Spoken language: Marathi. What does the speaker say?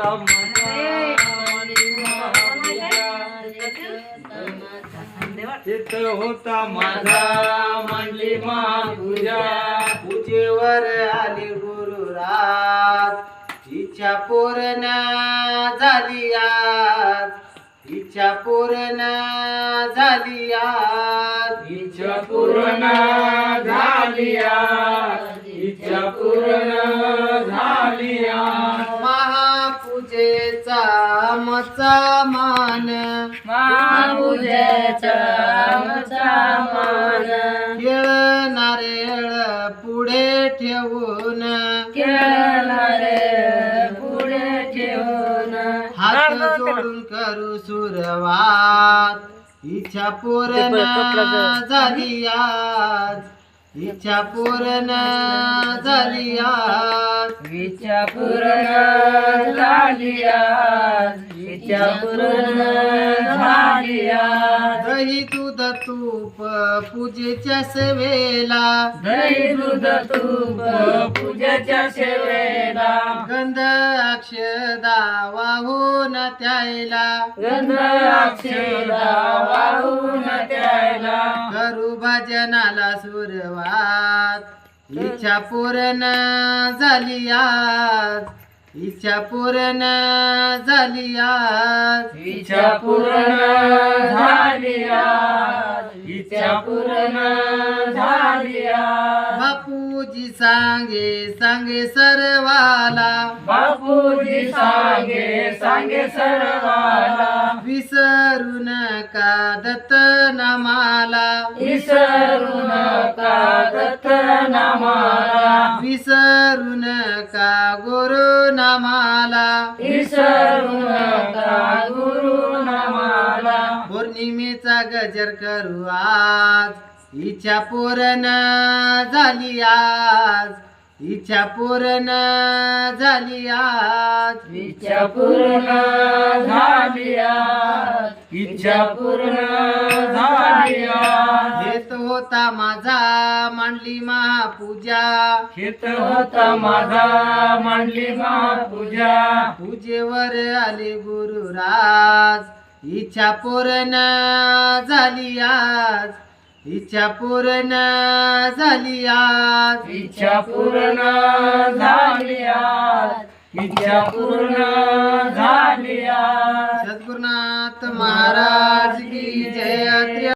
होता तिथं होता माझा मांडली महापूजा. पूजेवर आले गुरुराज इच्छा पूर्ण झाली आज. इच्छा पूर्ण झाली आज. इच्छा पूर्ण झाली आज. इच्छा पूर्ण झाली आज. महापूजेचा आमचा मान. महापूजेचा आमचा मान. खेळणारे पुढे ठेवून. खेळणारे पुढे ठेवून. हात जोडून करू सुरवात. इच्छा पूर्ण झाली आज. इच्छा पूर्ण झाली आज. इच्छा पूर्ण झाली आज. इच्छा पूर्ण झाली आज. दही दूध तूप पूजेच्या सेवेला. दही दूध तूप पूजेच्या सेवेला. गंध अक्षदा वाहून त्यायला. गंध अक्षदा वाहून त्यायला. करू भजनाला सुरवात. इच्छा पूर्ण झाली आज. इच्छा पूर्ण झाली आज. इच्छा पूर्ण झाली आज. इच्छा पूर्ण झाली आज. बापूजी सांगे सांगे सर्वाला. बापूजी सांगे सांगे सर्वाला. विसरू नका दत्त नामाला. विसरू नका दत्त नामाला. विसरू नका गुरु नामाला. विसरू नका गुरु नामाला. पौर्णिमेचा गजर करू आज. इच्छा पूर्ण झाली आज. इच्छा पूर्ण झाली आज. इच्छा पूर्ण झाली आज. इच्छा पूर्ण झाली आज. हेत होता माझा मांडली महापूजा. हित होता माझा मांडली महापूजा. पूजेवर आले गुरुराज. इच्छा पूर्ण झाली आज. इच्छा पूर्ण झाली आज. इच्छा पूर्ण झाली आज. इच्छा पूर्ण झाली आज. सद्गुरुनाथ महाराज की जय.